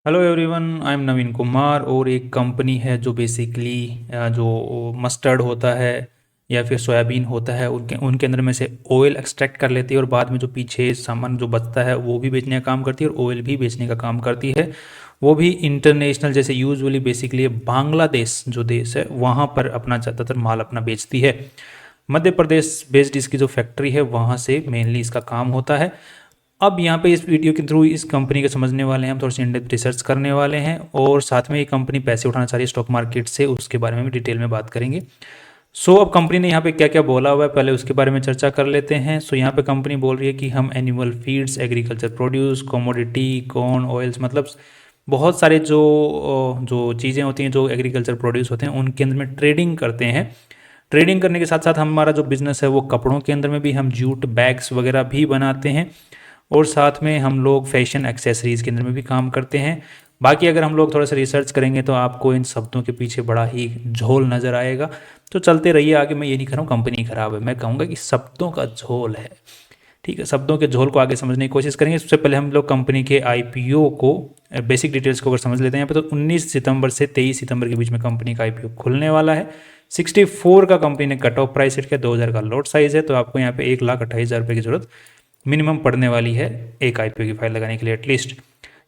Hello everyone, I am नवीन कुमार। और एक company है जो बेसिकली जो मस्टर्ड होता है या फिर सोयाबीन होता है उनके उनके अंदर में से ऑयल एक्सट्रैक्ट कर लेती है और बाद में जो पीछे सामान जो बचता है वो भी बेचने का काम करती है और ऑयल भी बेचने का काम करती है। वो भी इंटरनेशनल, जैसे यूजुअली बेसिकली बांग्लादेश जो देश है वहाँ पर अपना ज़्यादातर माल अपना बेचती है। मध्य प्रदेश बेस्ड इसकी जो फैक्ट्री है वहाँ से मेनली इसका काम होता है। अब यहाँ पे इस वीडियो के थ्रू इस कंपनी को समझने वाले हैं, हम थोड़ी सी इन डेप्थ रिसर्च करने वाले हैं और साथ में ये कंपनी पैसे उठाना चाह रही है स्टॉक मार्केट से, उसके बारे में भी डिटेल में बात करेंगे। अब कंपनी ने यहाँ पे क्या क्या बोला हुआ है पहले उसके बारे में चर्चा कर लेते हैं। यहाँ पे कंपनी बोल रही है कि हम animal feeds, agriculture produce, commodity, corn, oils, मतलब बहुत सारे जो जो चीज़ें होती हैं जो एग्रीकल्चर प्रोड्यूस होते हैं उनके अंदर में ट्रेडिंग करते हैं। ट्रेडिंग करने के साथ साथ हमारा जो बिजनेस है वो कपड़ों के अंदर में भी हम जूट बैग्स वगैरह भी बनाते हैं और साथ में हम लोग फैशन एक्सेसरीज़ के अंदर में भी काम करते हैं। बाकी अगर हम लोग थोड़ा सा रिसर्च करेंगे तो आपको इन शब्दों के पीछे बड़ा ही झोल नज़र आएगा। तो चलते रहिए आगे। मैं ये नहीं कह रहा हूँ कंपनी खराब है, मैं कहूँगा कि शब्दों का झोल है। ठीक है, शब्दों के झोल को आगे समझने की कोशिश करेंगे। सबसे पहले हम लोग कंपनी के आईपीओ को, बेसिक डिटेल्स को अगर समझ लेते हैं। यहाँ पे तो 19 सितंबर से 23 सितंबर के बीच में कंपनी का आईपीओ खुलने वाला है। 64 का कंपनी ने कट ऑफ प्राइस सेट किया, 2000 का लॉट साइज है, तो आपको यहाँ पे 1,28,000 रुपये की जरूरत मिनिमम पड़ने वाली है एक आईपीओ की फाइल लगाने के लिए एटलीस्ट।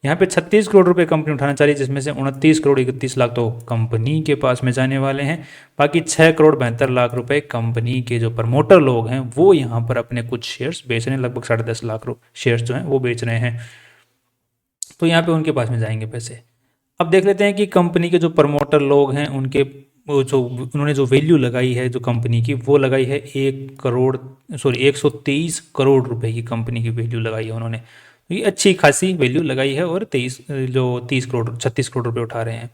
यहाँ पे 36 करोड़ रुपए कंपनी उठाना चाह रही है, जिसमें से 29 करोड़ 31 लाख तो कंपनी के पास में जाने वाले हैं। बाकी 6 करोड़ 72 लाख रुपए कंपनी के जो प्रमोटर लोग हैं वो यहाँ पर अपने कुछ शेयर्स बेच रहे हैं, लगभग 10.5 लाख शेयर्स जो हैं वो बेच रहे हैं, तो यहाँ पे उनके पास में जाएंगे पैसे। अब देख लेते हैं कि कंपनी के जो प्रमोटर लोग हैं उनके जो उन्होंने जो वैल्यू लगाई है जो कंपनी की वो लगाई है 123 करोड़ रुपए की कंपनी की वैल्यू लगाई है उन्होंने। तो ये अच्छी खासी वैल्यू लगाई है और 30 करोड़ 36 करोड़ रुपए उठा रहे हैं।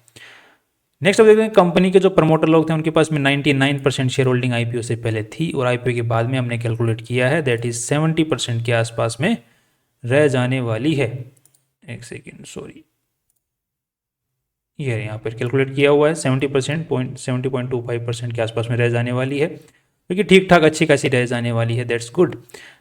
नेक्स्ट अब देखते हैं कंपनी के जो प्रमोटर लोग थे उनके पास में 99% शेयर होल्डिंग आईपीओ से पहले थी और आईपीओ के बाद में हमने कैलकुलेट किया है दैट इज 70% के आसपास में रह जाने वाली है। एक सेकेंड, सॉरी, ये यहाँ पर कैलकुलेट किया हुआ है 70.25% के आसपास में रह जाने वाली है, क्योंकि ठीक ठाक अच्छी खासी रह जाने वाली है। That's good.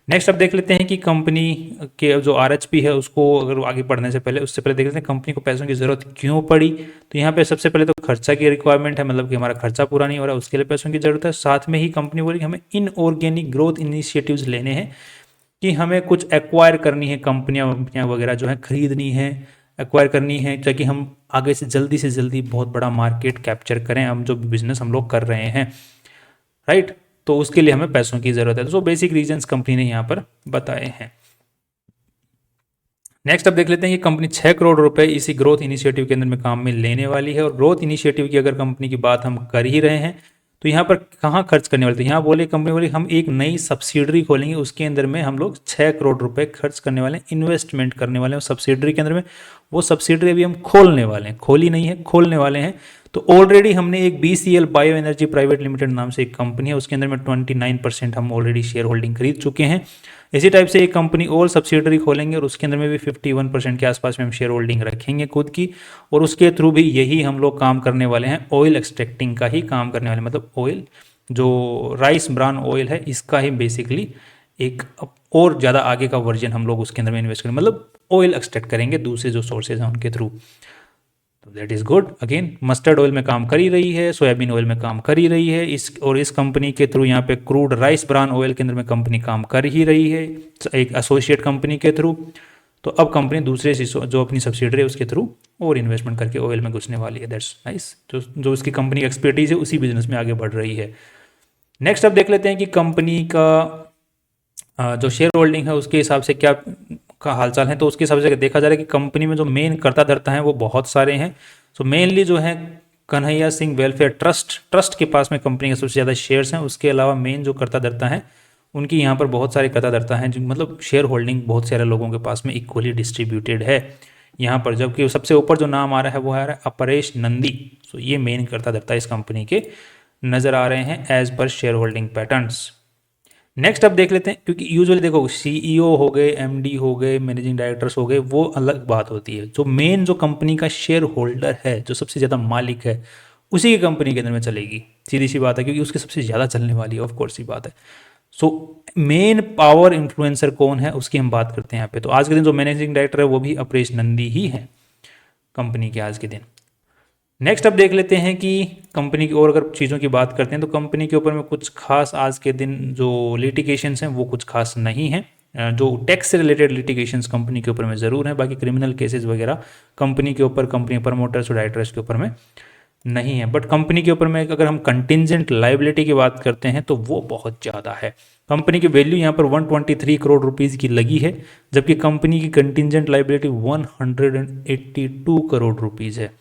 नेक्स्ट अब देख लेते हैं कि कंपनी के जो आरएचपी है उसको अगर आगे बढ़ने से पहले उससे पहले देख लेते हैं कंपनी को पैसों की ज़रूरत क्यों पड़ी। तो यहाँ पे सबसे पहले तो खर्चा की रिक्वायरमेंट है, मतलब कि हमारा खर्चा पूरा नहीं हो रहा है, उसके लिए पैसों की ज़रूरत है। साथ में ही कंपनी बोली कि हमें इनऑर्गेनिक ग्रोथ इनिशिएटिव्स लेने हैं, कि हमें कुछ एक्वायर करनी है, कंपनियां वगैरह जो है खरीदनी है, एक्वायर करनी है, ताकि हम आगे से जल्दी बहुत बड़ा मार्केट कैप्चर करें हम जो बिजनेस हम लोग कर रहे हैं, राइट। तो उसके लिए हमें पैसों की ज़रूरत है। तो बेसिक रीजंस कंपनी ने यहाँ पर बताए हैं। नेक्स्ट अब देख लेते हैं कि कंपनी 6 करोड़ रुपए इसी ग्रोथ इनिशिएटिव के अंदर में काम में लेने वाली है। और ग्रोथ इनिशिएटिव की अगर कंपनी की बात हम कर ही रहे हैं तो यहाँ पर कहाँ खर्च करने वाले थे, यहाँ बोले कंपनी बोली हम एक नई सब्सिडरी खोलेंगे, उसके अंदर में हम लोग 6 करोड़ रुपए खर्च करने वाले हैं, इन्वेस्टमेंट करने वाले हैं उस सब्सिडरी के अंदर में। वो सब्सिडरी अभी हम खोलने वाले हैं, खोली नहीं है, खोलने वाले हैं। तो ऑलरेडी हमने एक BCL bio energy private limited नाम से एक कंपनी है, उसके अंदर में 29% हम ऑलरेडी शेयर होल्डिंग खरीद चुके हैं। इसी टाइप से एक कंपनी और सब्सिडरी खोलेंगे और उसके अंदर में भी 51% के आसपास में हम शेयर होल्डिंग रखेंगे खुद की, और उसके थ्रू भी यही हम लोग काम करने वाले हैं, ऑयल एक्सट्रैक्टिंग का ही काम करने वाले, मतलब ऑयल जो राइस ब्रान ऑयल है इसका ही बेसिकली एक और ज़्यादा आगे का वर्जन हम लोग उसके अंदर में इन्वेस्ट करेंगे, मतलब ऑयल एक्सट्रैक्ट करेंगे दूसरे जो सोर्सेज हैं उनके थ्रू। तो that is good. Again mustard oil में काम कर ही रही है, सोयाबीन ऑयल में काम कर ही रही है, इस कंपनी के थ्रू यहाँ पे क्रूड राइस ब्रान ऑयल के अंदर में कंपनी काम कर ही रही है एक एसोसिएट कंपनी के थ्रू। तो अब कंपनी दूसरे जो अपनी सब्सिडरी है उसके थ्रू और इन्वेस्टमेंट करके ऑयल में घुसने वाली है। That's nice. जो उसकी कंपनी की एक्सपर्टीज है उसी बिजनेस में आगे बढ़ रही है। नेक्स्ट अब देख लेते हैं कि कंपनी का जो शेयर होल्डिंग है उसके हिसाब से क्या का हालचाल है। तो उसके हिसाब से देखा जा रहा है कि कंपनी में जो मेन कर्ता धर्ता हैं वो बहुत सारे हैं। सो मेनली जो है कन्हैया सिंह वेलफेयर ट्रस्ट के पास में कंपनी के सबसे ज़्यादा शेयर्स हैं। उसके अलावा मेन जो कर्ता धर्ता हैं उनकी यहाँ पर बहुत सारे कर्ता धर्ता हैं, जो मतलब शेयर होल्डिंग बहुत सारे लोगों के पास में इक्वली डिस्ट्रीब्यूटेड है यहाँ पर। जबकि सबसे ऊपर जो नाम आ रहा है वो आ रहा है अपरेश नंदी। सो ये मेन कर्ता धर्ता इस कंपनी के नज़र आ रहे हैं as per share holding patterns. Next अब देख लेते हैं, क्योंकि यूजुअली देखो CEO हो गए, MD हो गए, मैनेजिंग डायरेक्टर्स हो गए, वो अलग बात होती है। जो मेन जो कंपनी का शेयर होल्डर है, जो सबसे ज़्यादा मालिक है, उसी की कंपनी के अंदर में चलेगी, सीधी सी बात है, क्योंकि उसकी सबसे ज़्यादा चलने वाली है, ऑफ कोर्स सी बात है। सो मेन पावर इन्फ्लुएंसर कौन है उसकी हम बात करते हैं यहाँ पे। तो आज के दिन जो मैनेजिंग डायरेक्टर है वो भी अपरेश नंदी ही है। कंपनी के आज के दिन। नेक्स्ट अब देख लेते हैं कि कंपनी की और अगर चीज़ों की बात करते हैं तो कंपनी के ऊपर में कुछ खास आज के दिन जो लिटिगेशंस हैं वो कुछ खास नहीं हैं। जो टैक्स से रिलेटेड लिटिगेशंस कंपनी के ऊपर में ज़रूर हैं, बाकी क्रिमिनल केसेस वगैरह कंपनी के ऊपर, कंपनी प्रमोटर्स और डायरेक्टर्स के ऊपर में नहीं है। बट कंपनी के ऊपर में अगर हम कंटिजेंट लाइबिलिटी की बात करते हैं तो वो बहुत ज़्यादा है। कंपनी की वैल्यू यहाँ पर 123 करोड़ रुपीज़ की लगी है, जबकि कंपनी की कंटिजेंट लाइबिलिटी 182 करोड़ रुपीज़ है।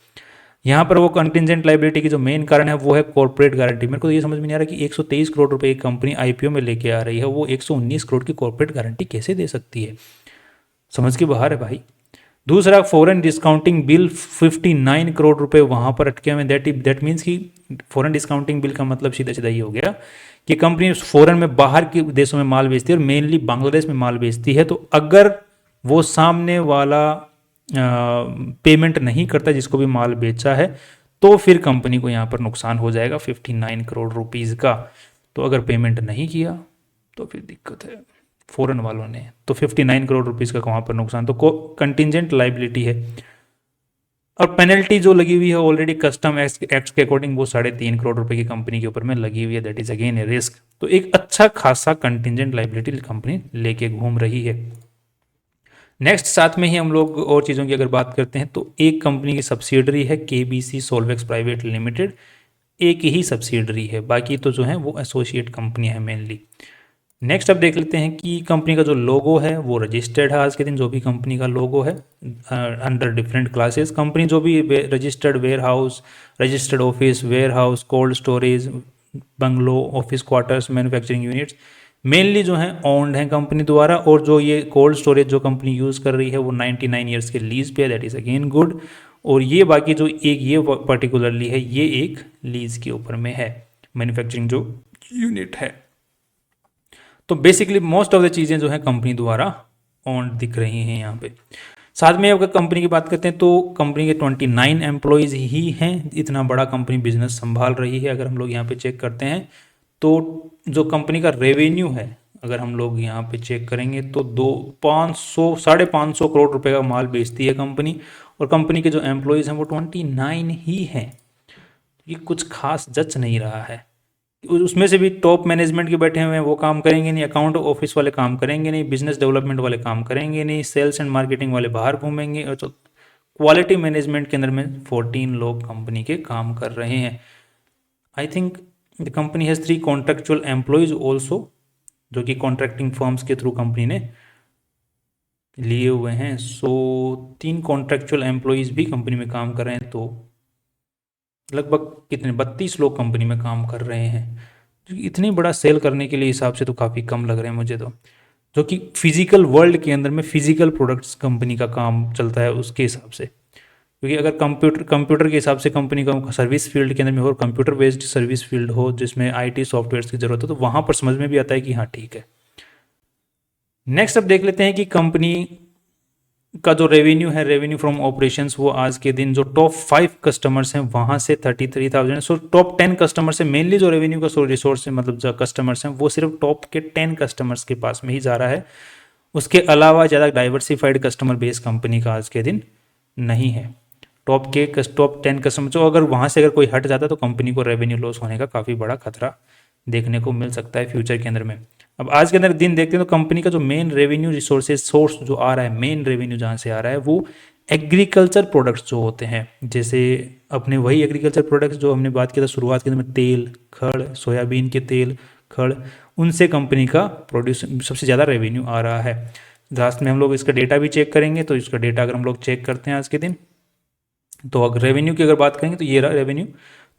यहाँ पर वो कंटिजेंट लाइबिलिटी की जो मेन कारण है वो है कॉर्पोरेट गारंटी। मेरे को तो ये समझ में नहीं आ रहा कि 123 करोड़ रुपए एक कंपनी आईपीओ में लेके आ रही है, वो 119 करोड़ की कॉर्पोरेट गारंटी कैसे दे सकती है, समझ के बाहर है भाई। दूसरा, फॉरेन डिस्काउंटिंग बिल 59 करोड़ रुपए वहां पर अटके हुए। दैट मीन्स कि फॉरेन डिस्काउंटिंग बिल का मतलब सीधा सीधा ये हो गया कि कंपनी फॉरेन में, बाहर के देशों में माल बेचती है और मेनली बांग्लादेश में माल बेचती है। तो अगर वो सामने वाला पेमेंट नहीं करता जिसको भी माल बेचा है, तो फिर कंपनी को यहाँ पर नुकसान हो जाएगा 59 करोड़ रुपीज़ का। तो अगर पेमेंट नहीं किया तो फिर दिक्कत है फॉरेन वालों ने, तो 59 करोड़ रुपीज़ का वहाँ पर नुकसान, तो कंटिजेंट लाइबिलिटी है। और पेनल्टी जो लगी हुई है ऑलरेडी कस्टम एक्ट के अकॉर्डिंग, वो 3.5 करोड़ रुपए की कंपनी के ऊपर में लगी हुई है। That is again A risk. तो एक अच्छा खासा कंटिजेंट लाइबिलिटी कंपनी लेके घूम रही है। नेक्स्ट, साथ में ही हम लोग और चीज़ों की अगर बात करते हैं तो एक कंपनी की सब्सिडरी है केबीसी सोल्वेक्स प्राइवेट लिमिटेड, एक ही सब्सिडरी है, बाकी तो जो है वो एसोसिएट कंपनी है मेनली। नेक्स्ट अब देख लेते हैं कि कंपनी का जो लोगो है वो रजिस्टर्ड है आज के दिन। जो भी कंपनी का लोगो है अंडर डिफरेंट क्लासेस, कंपनी जो भी registered warehouse, registered office, warehouse, cold storage, bungalow, office quarters, manufacturing units mainly जो हैं ओन्ड हैं कंपनी द्वारा। और जो ये कोल्ड स्टोरेज जो कंपनी यूज़ कर रही है वो 99 ईयर्स के लीज पे है। That is again good. और ये बाकी जो एक ये पर्टिकुलरली है, ये एक लीज के ऊपर में है, मैन्युफैक्चरिंग जो यूनिट है। तो बेसिकली मोस्ट ऑफ द चीज़ें जो है कंपनी द्वारा ओन्ड दिख रही हैं यहाँ पे। साथ में अगर कंपनी की बात करते हैं तो कंपनी के 29 एम्प्लॉयज़ ही हैं। इतना बड़ा कंपनी बिजनेस संभाल रही है। अगर हम लोग यहाँ पे चेक करते हैं तो जो कंपनी का रेवेन्यू है, अगर हम लोग यहाँ पे चेक करेंगे तो 550 करोड़ रुपए का माल बेचती है कंपनी। और कंपनी के जो एम्प्लॉयज़ हैं वो 29 ही हैं। ये कुछ खास जच नहीं रहा है। उसमें से भी टॉप मैनेजमेंट के बैठे हुए हैं, वो काम करेंगे नहीं, अकाउंट ऑफिस वाले काम करेंगे नहीं, बिजनेस डेवलपमेंट वाले काम करेंगे नहीं, सेल्स एंड मार्केटिंग वाले बाहर घूमेंगे। और तो क्वालिटी मैनेजमेंट के अंदर में 14 लोग कंपनी के काम कर रहे हैं। I think the company has 3 contractual employees also, जो कि कॉन्ट्रैक्टिंग फर्म्स के थ्रू कंपनी ने लिए हुए हैं। सो 3 कॉन्ट्रेक्चुअल एम्प्लॉयज़ भी कंपनी में काम कर रहे हैं। तो लगभग कितने 32 लोग कंपनी में काम कर रहे हैं, जो इतनी बड़ा सेल करने के लिए हिसाब से तो काफ़ी कम लग रहे हैं मुझे तो। जो कि फिजिकल वर्ल्ड के अंदर में फिजिकल प्रोडक्ट्स कंपनी का काम चलता है उसके हिसाब से। क्योंकि अगर कंप्यूटर के हिसाब से कंपनी का सर्विस फील्ड के अंदर में हो, कंप्यूटर बेस्ड सर्विस फील्ड हो जिसमें आईटी सॉफ्टवेयर की जरूरत हो, तो वहाँ पर समझ में भी आता है कि हाँ ठीक है। नेक्स्ट अब देख लेते हैं कि कंपनी का जो रेवेन्यू है, रेवेन्यू फ्रॉम ऑपरेशंस, वो आज के दिन जो टॉप 5 कस्टमर्स हैं वहाँ से 33,000। सो टॉप 10 कस्टमर्स से मेनली जो रेवेन्यू का रिसोर्स है, मतलब जो कस्टमर्स हैं वो सिर्फ टॉप के 10 कस्टमर्स के पास में ही जा रहा है। उसके अलावा ज़्यादा डाइवर्सिफाइड कस्टमर बेस कंपनी का आज के दिन नहीं है। टॉप 10 कस्टमर जो अगर वहाँ से अगर कोई हट जाता है तो कंपनी को रेवेन्यू लॉस होने का काफ़ी बड़ा खतरा देखने को मिल सकता है फ्यूचर के अंदर में। अब आज के अंदर दिन देखते हैं तो कंपनी का जो मेन रेवेन्यू रिसोर्सेज सोर्स जो आ रहा है, मेन रेवेन्यू जहाँ से आ रहा है वो एग्रीकल्चर प्रोडक्ट्स जो होते हैं, जैसे अपने वही एग्रीकल्चर प्रोडक्ट्स जो हमने बात किया था शुरुआत के अंदर में, तेल, खड़, सोयाबीन के तेल, खड़, उनसे कंपनी का प्रोड्यूस सबसे ज़्यादा रेवेन्यू आ रहा है। लास्ट में हम लोग इसका डेटा भी चेक करेंगे। तो इसका डेटा अगर हम लोग चेक करते हैं आज के दिन, तो अगर रेवेन्यू की अगर बात करेंगे तो ये रहा रेवेन्यू।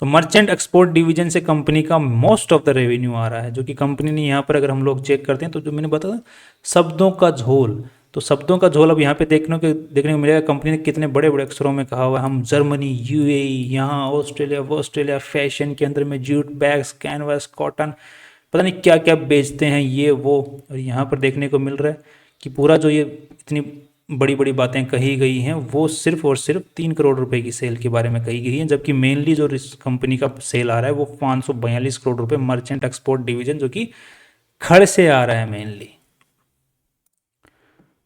तो मर्चेंट एक्सपोर्ट डिवीजन से कंपनी का मोस्ट ऑफ द रेवेन्यू आ रहा है, जो कि कंपनी ने यहाँ पर अगर हम लोग चेक करते हैं तो जो मैंने बताया शब्दों का झोल, तो शब्दों का झोल अब यहाँ पे देखने को मिलेगा। कंपनी ने कितने बड़े बड़े अक्षरों में कहा हुआ है, हम जर्मनी, यूएई, यहाँ ऑस्ट्रेलिया फैशन के अंदर में जूट बैग्स, कैनवास, कॉटन, पता नहीं क्या क्या बेचते हैं ये वो। और यहाँ पर देखने को मिल रहा है कि पूरा जो ये इतनी बड़ी बड़ी बातें कही गई हैं वो सिर्फ और सिर्फ 3 करोड़ रुपए की सेल के बारे में कही गई है, जबकि मेनली जो कंपनी का सेल आ रहा है वो 542 करोड़ रुपए मर्चेंट एक्सपोर्ट डिवीजन, जो कि खड़ से आ रहा है मेनली।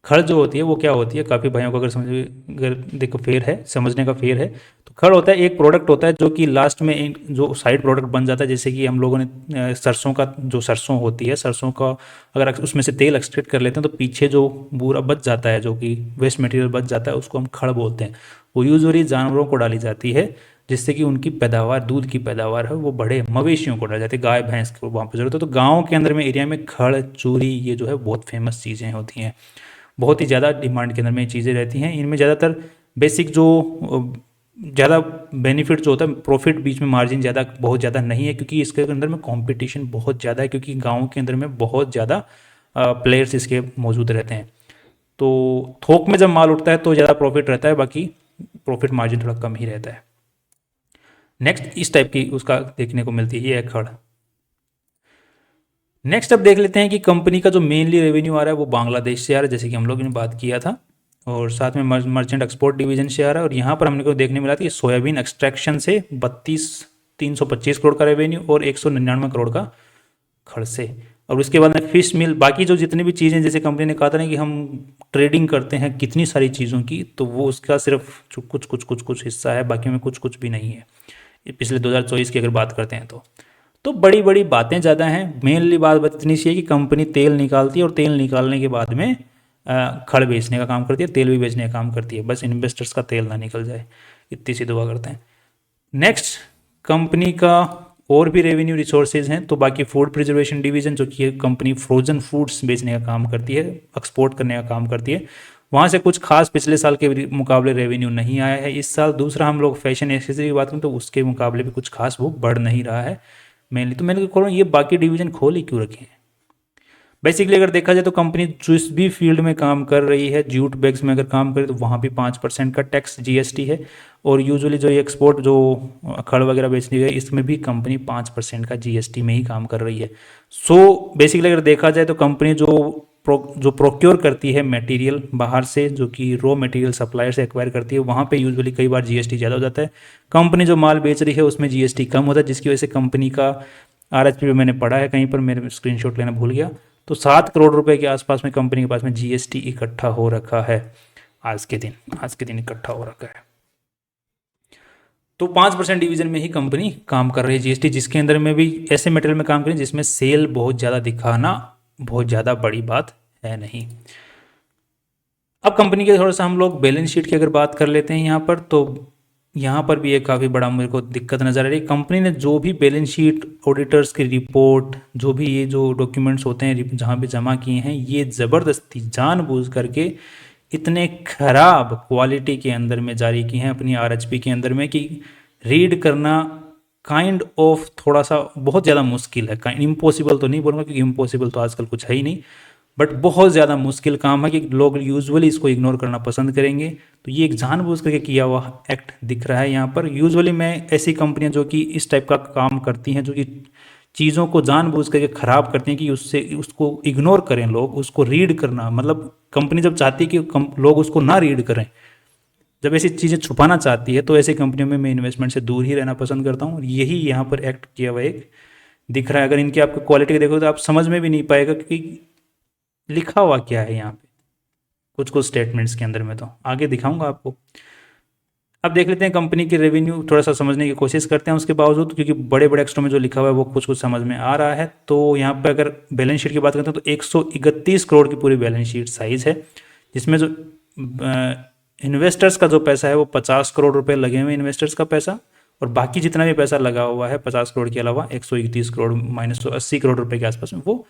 खड़ जो होती है वो क्या होती है, काफ़ी भाइयों को अगर समझ, अगर देखो फेर है, समझने का फेर है, तो खड़ होता है एक प्रोडक्ट होता है जो कि लास्ट में एक जो साइड प्रोडक्ट बन जाता है। जैसे कि हम लोगों ने सरसों का, जो सरसों होती है, सरसों का अगर उसमें से तेल एक्सट्रैक्ट कर लेते हैं तो पीछे जो बूरा बच जाता है, जो कि वेस्ट मटेरियल बच जाता है, उसको हम खड़ बोलते हैं। वो यूजुअली जानवरों को डाली जाती है जिससे कि उनकी पैदावार, दूध की पैदावार है वो बढ़े, मवेशियों को डाली जाती है, गाय भैंस को वहाँ पर जरूरत है। तो गाँव के अंदर में एरिया में खड़ चूरी ये जो है बहुत फेमस चीज़ें होती हैं, बहुत ही ज़्यादा डिमांड के अंदर में ये चीज़ें रहती हैं। इनमें ज़्यादातर बेसिक जो ज़्यादा बेनिफिट जो होता है, प्रॉफिट बीच में मार्जिन ज़्यादा बहुत ज़्यादा नहीं है, क्योंकि इसके अंदर में कंपटीशन बहुत ज़्यादा है, क्योंकि गाँव के अंदर में बहुत ज़्यादा प्लेयर्स इसके मौजूद रहते हैं। तो थोक में जब माल उठता है तो ज़्यादा प्रॉफिट रहता है, बाकी प्रॉफिट मार्जिन थोड़ा कम ही रहता है। नेक्स्ट इस टाइप की उसका देखने को मिलती है, ये है खड़। नेक्स्ट अब देख लेते हैं कि कंपनी का जो मेनली रेवेन्यू आ रहा है वो बांग्लादेश से आ रहा है, जैसे कि हम लोगों ने बात किया था, और साथ में मर्चेंट एक्सपोर्ट डिवीजन से आ रहा है। और यहाँ पर हमने को देखने मिला था कि सोयाबीन एक्सट्रैक्शन से 325 करोड़ का रेवेन्यू और 199 करोड़ का खड़ से। और उसके बाद में फिश मिल, बाकी जो जितनी भी चीज़ें, जैसे कंपनी ने कहा था ना कि हम ट्रेडिंग करते हैं कितनी सारी चीज़ों की, तो वो उसका सिर्फ कुछ हिस्सा है, बाकी में कुछ भी नहीं है। ये पिछले 2024 की अगर बात करते हैं तो बड़ी बड़ी बातें ज़्यादा हैं। मेनली बात इतनी सी है कि कंपनी तेल निकालती है और तेल निकालने के बाद में खड़ बेचने का काम करती है, तेल भी बेचने का काम करती है, बस इन्वेस्टर्स का तेल ना निकल जाए, इतनी सी दुआ करते हैं। नेक्स्ट, कंपनी का और भी रेवेन्यू रिसोर्सेज हैं, तो बाकी फूड प्रिजर्वेशन डिवीजन, जो कि कंपनी फ्रोजन फूड्स बेचने का काम करती है, एक्सपोर्ट करने का काम करती है, वहाँ से कुछ खास पिछले साल के मुकाबले रेवेन्यू नहीं आया है इस साल। दूसरा, हम लोग फैशन एक्सेसरी की बात करें तो उसके मुकाबले भी कुछ खास वो बढ़ नहीं रहा है मेनली। तो मैंने कहा ये बाकी डिवीजन खोल ही क्यों रखे हैं। बेसिकली अगर देखा जाए तो कंपनी जिस भी फील्ड में काम कर रही है, जूट बैग्स में अगर काम करे तो वहाँ भी 5% का टैक्स जीएसटी है, और यूजुअली जो ये एक्सपोर्ट जो खड़ वगैरह बेचने गए इसमें भी कंपनी 5% का जीएसटी में ही काम कर रही है। सो बेसिकली अगर देखा जाए तो कंपनी जो प्रोक्योर करती है मटेरियल बाहर से, जो कि रॉ मटेरियल सप्लायर से एक्वायर करती है, वहाँ पे यूजुअली कई बार जीएसटी ज़्यादा हो जाता है। कंपनी जो माल बेच रही है उसमें जीएसटी कम होता है, जिसकी वजह से कंपनी का आरएचपी में मैंने पढ़ा है कहीं पर, मेरे स्क्रीनशॉट लेना भूल गया, तो 7 करोड़ रुपए के आसपास में कंपनी के पास में जीएसटी इकट्ठा हो रखा है आज के दिन इकट्ठा हो रखा है। तो 5% डिवीजन में ही कंपनी काम कर रही है जीएसटी, जिसके अंदर में भी ऐसे मटेरियल में काम करें जिसमें सेल बहुत ज़्यादा दिखाना बहुत ज़्यादा बड़ी बात है नहीं। अब कंपनी के थोड़ा सा हम लोग बैलेंस शीट की अगर बात कर लेते हैं यहाँ पर, तो यहाँ पर भी एक काफ़ी बड़ा मेरे को दिक्कत नज़र आ रही है। कंपनी ने जो भी बैलेंस शीट, ऑडिटर्स की रिपोर्ट, जो भी ये जो डॉक्यूमेंट्स होते हैं जहाँ पे जमा किए हैं, ये ज़बरदस्ती जानबूझ करके इतने खराब क्वालिटी के अंदर में जारी की हैं अपनी आरएचपी के अंदर में, कि रीड करना काइंड ऑफ थोड़ा सा बहुत ज़्यादा मुश्किल है। इम्पॉसिबल तो नहीं बोलूँगा, क्योंकि इम्पॉसिबल तो आजकल कुछ है ही नहीं, बट बहुत ज़्यादा मुश्किल काम है कि लोग यूजुअली इसको इग्नोर करना पसंद करेंगे। तो ये एक जानबूझ करके किया हुआ एक्ट दिख रहा है यहाँ पर। यूजुअली मैं ऐसी कंपनियां जो कि इस टाइप का काम करती हैं, जो कि चीज़ों को जानबूझ करके ख़राब करती हैं कि उसको इग्नोर करें लोग, उसको रीड करना, मतलब कंपनी जब चाहती है कि लोग उसको ना रीड करें, जब ऐसी चीज़ें छुपाना चाहती है, तो ऐसी कंपनियों में मैं इन्वेस्टमेंट से दूर ही रहना पसंद करता हूँ। यही यहाँ पर एक्ट किया हुआ एक दिख रहा है। अगर इनकी आपको क्वालिटी देखो तो आप समझ में भी नहीं पाएगा कि लिखा हुआ क्या है यहाँ पे कुछ स्टेटमेंट्स के अंदर में, तो आगे दिखाऊंगा आपको। अब देख लेते हैं कंपनी की रेवेन्यू, थोड़ा सा समझने की कोशिश करते हैं उसके बावजूद, क्योंकि बड़े बड़े अक्षरों में जो लिखा हुआ है वो कुछ समझ में आ रहा है। तो यहाँ पे अगर बैलेंस शीट की बात करते हैं तो 131 करोड़ की पूरी बैलेंस शीट साइज है, जिसमें जो इन्वेस्टर्स का जो पैसा है वो 50 करोड़ रुपए लगे हुए इन्वेस्टर्स का पैसा, और बाकी जितना भी पैसा लगा हुआ है 50 करोड़ के अलावा 131 करोड़ माइनस 80 करोड़ रुपए के आसपास में वो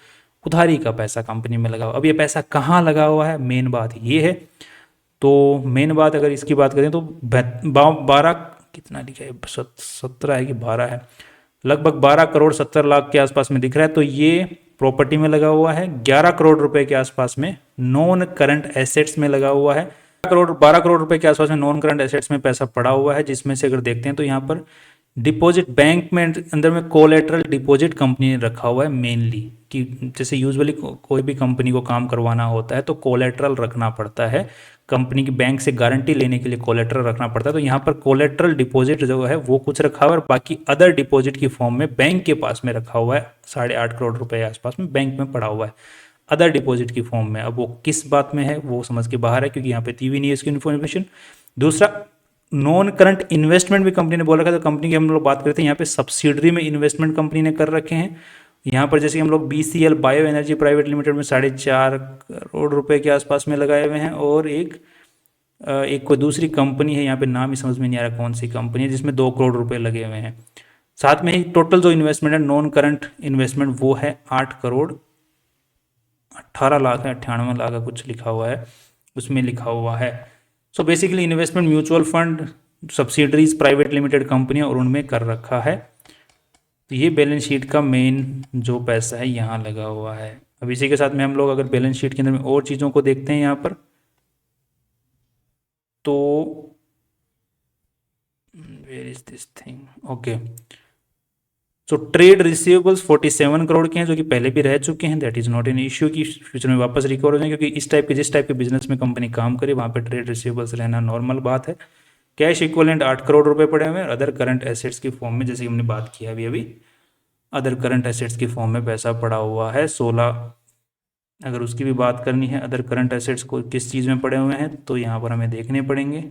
उधारी का पैसा कंपनी में लगा हुआ। अब ये पैसा कहाँ लगा हुआ है, मेन बात ये है। तो मेन बात अगर इसकी बात करें तो 12 कितना लिखा है, 17 है कि 12 है, लगभग 12 करोड़ 70 लाख के आसपास में दिख रहा है। तो ये प्रॉपर्टी में लगा हुआ है। 11 करोड़ रुपए के आसपास में नॉन करंट एसेट्स में लगा हुआ है। 12 करोड़ रुपए के आसपास में नॉन करंट एसेट्स में पैसा पड़ा हुआ है, जिसमें से अगर देखते हैं तो यहाँ पर डिपॉजिट बैंक में अंदर में कोलेटरल डिपॉजिट कंपनी ने रखा हुआ है मेनली, कि जैसे यूजुअली कोई भी कंपनी को काम करवाना होता है तो कोलेटरल रखना पड़ता है, कंपनी की बैंक से गारंटी लेने के लिए कोलेटरल रखना पड़ता है। तो यहाँ पर कोलेटरल डिपॉजिट जो है वो कुछ रखा हुआ है, और बाकी अदर डिपॉजिट की फॉर्म में बैंक के पास में रखा हुआ है 8.5 करोड़ रुपए आसपास में बैंक में पड़ा हुआ है। अदर डिपॉजिट की फॉर्म में। अब वो किस बात में है वो समझ के बाहर है, क्योंकि यहाँ पे दी भी नहीं है इसकी इन्फॉर्मेशन। दूसरा, नॉन करंट इन्वेस्टमेंट भी कंपनी ने बोल रखा है। तो कंपनी की हम लोग बात करते हैं, यहाँ पे सब्सिडरी में इन्वेस्टमेंट कंपनी ने कर रखे हैं। यहाँ पर जैसे हम लोग BCL bio energy private limited में 4.5 करोड़ रुपए के आसपास में लगाए हुए हैं, और एक कोई दूसरी कंपनी है, यहाँ पे नाम ही समझ में नहीं आ रहा कौन सी कंपनी है, जिसमें 2 करोड़ रुपए लगे हुए हैं। साथ में ही टोटल जो इन्वेस्टमेंट है नॉन करंट इन्वेस्टमेंट वो है 8 करोड़ 18 लाख है, 98 लाख का कुछ लिखा हुआ है, उसमें लिखा हुआ है। So basically investment mutual fund, subsidiaries, private limited कंपनियां और उनमें कर रखा है। तो ये बैलेंस शीट का मेन जो पैसा है यहाँ लगा हुआ है। अब इसी के साथ में हम लोग अगर बैलेंस शीट के अंदर में और चीज़ों को देखते हैं यहाँ पर, तो where is this thing, okay. So trade receivables 47 crore के हैं, जो कि पहले भी रह चुके हैं। That is not an issue कि फ्यूचर में वापस रिकवर हो जाए, क्योंकि जिस टाइप के बिजनेस में कंपनी काम करे वहाँ पे ट्रेड रिसीवेबल्स रहना नॉर्मल बात है। कैश इक्वलेंट 8 करोड़ रुपए पड़े हुए हैं, और अदर करंट एसेट्स की फॉर्म में, जैसे हमने बात किया अभी अदर करंट एसेट्स की फॉर्म में पैसा पड़ा हुआ है 16। अगर उसकी भी बात करनी है, अदर करंट एसेट्स को किस चीज़ में पड़े हुए हैं, तो यहाँ पर हमें देखने पड़ेंगे।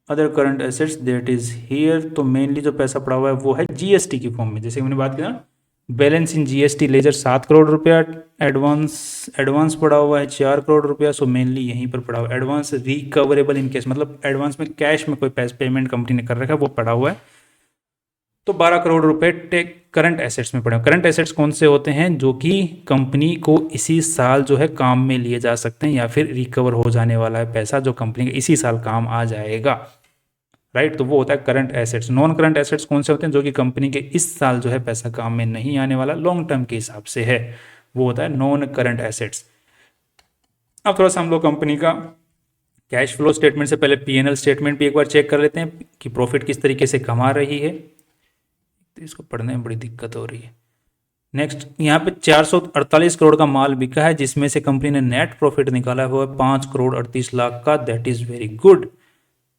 Other current assets that is here, तो मेनली जो पैसा पड़ा हुआ है वो है GST की फॉर्म में। जैसे हमने बात किया, balance in GST ledger 7 crore रुपया, एडवांस पड़ा हुआ है 4 करोड़ रुपया। सो मेनली यहीं पर पड़ा हुआ है एडवांस रिकवरेबल इन केस, मतलब एडवांस में कैश में कोई पेमेंट कंपनी ने कर रखा है वो पड़ा हुआ है। तो 12 करोड़ रुपए करंट एसेट्स में पड़े हैं। करंट एसेट्स कौन से होते हैं, जो कि कंपनी को इसी साल जो है काम में लिए जा सकते हैं, या फिर रिकवर हो जाने वाला है पैसा जो कंपनी का इसी साल काम आ जाएगा, राइट। तो वो होता है current assets. Non current assets कौन से होते हैं, जो कि कंपनी के इस साल जो है पैसा काम में नहीं आने वाला, लॉन्ग टर्म के हिसाब से है, वो होता है नॉन करंट एसेट्स। अब थोड़ा सा हम लोग कंपनी का कैश फ्लो स्टेटमेंट से पहले P&L स्टेटमेंट भी एक बार चेक कर लेते हैं कि प्रॉफिट किस तरीके से कमा रही है। तो इसको पढ़ने में बड़ी दिक्कत हो रही है। नेक्स्ट, यहाँ पे 448 करोड़ का माल बिका है, जिसमें से कंपनी ने नेट प्रॉफिट निकाला हुआ है 5 करोड़ 38 लाख का। That is very good.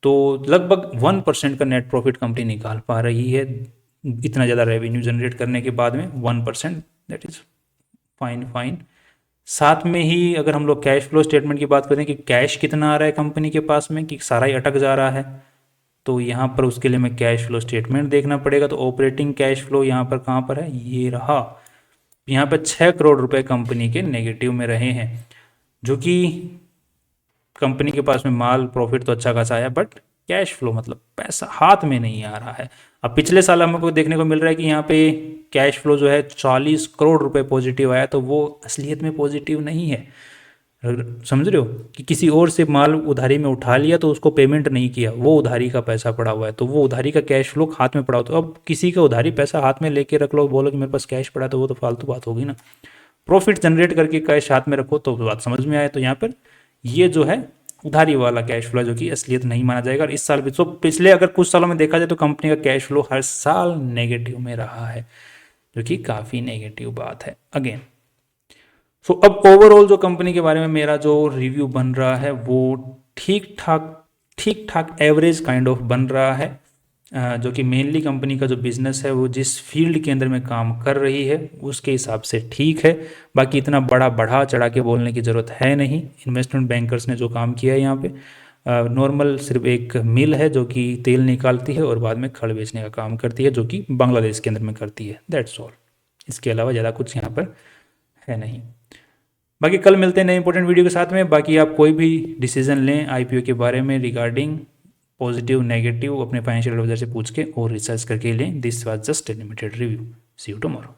तो लगभग 1% का नेट प्रॉफिट कंपनी निकाल पा रही है, इतना ज़्यादा रेवेन्यू जनरेट करने के बाद में 1%, दैट इज फाइन। साथ में ही अगर हम लोग कैश फ्लो स्टेटमेंट की बात करें कि कैश कितना आ रहा है कंपनी के पास में, कि सारा ही अटक जा रहा है, तो यहाँ पर उसके लिए हमें कैश फ्लो स्टेटमेंट देखना पड़ेगा। तो ऑपरेटिंग कैश फ्लो यहाँ पर कहाँ पर है, ये रहा। यहाँ पर 6 करोड़ रुपए कंपनी के नेगेटिव में रहे हैं, जो कि कंपनी के पास में माल प्रॉफिट तो अच्छा खासा आया, बट कैश फ्लो मतलब पैसा हाथ में नहीं आ रहा है। अब पिछले साल हमको देखने को मिल रहा है कि यहाँ पे कैश फ्लो जो है 40 करोड़ रुपए पॉजिटिव आया, तो वो असलियत में पॉजिटिव नहीं है। समझ रहे हो कि किसी और से माल उधारी में उठा लिया तो उसको पेमेंट नहीं किया, वो उधारी का पैसा पड़ा हुआ है, तो वो उधारी का कैश फ्लो हाथ में पड़ा हो। तो अब किसी का उधारी पैसा हाथ में लेके रख लो, बोलो कि मेरे पास कैश पड़ा, तो वो तो फालतू बात होगी ना। प्रॉफिट जनरेट करके कैश हाथ में रखो तो बात समझ में आए। तो यहाँ पर ये जो है उधारी वाला कैश फ्लो जो कि असलियत नहीं माना जाएगा। और इस साल भी, तो पिछले अगर कुछ सालों में देखा जाए तो कंपनी का कैश फ्लो हर साल नेगेटिव में रहा है, जो कि काफ़ी नेगेटिव बात है अगेन। सो अब ओवरऑल जो कंपनी के बारे में मेरा जो रिव्यू बन रहा है वो ठीक ठाक एवरेज काइंड ऑफ बन रहा है, जो कि मेनली कंपनी का जो बिजनेस है वो जिस फील्ड के अंदर में काम कर रही है उसके हिसाब से ठीक है। बाकी इतना बढ़ा चढ़ा के बोलने की ज़रूरत है नहीं। इन्वेस्टमेंट बैंकर्स ने जो काम किया है यहाँ पे नॉर्मल सिर्फ एक मिल है जो कि तेल निकालती है और बाद में खड़ बेचने का काम करती है, जो कि बांग्लादेश के अंदर में करती है। That's all. इसके अलावा ज़्यादा कुछ यहाँ पर है नहीं। बाकी कल मिलते हैं नए इंपॉर्टेंट वीडियो के साथ में। बाकी आप कोई भी डिसीजन लें IPO के बारे में रिगार्डिंग पॉजिटिव नेगेटिव अपने फाइनेंशियल एडवाइजर से पूछ के और रिसर्च करके लें। This was just a limited review. See you tomorrow.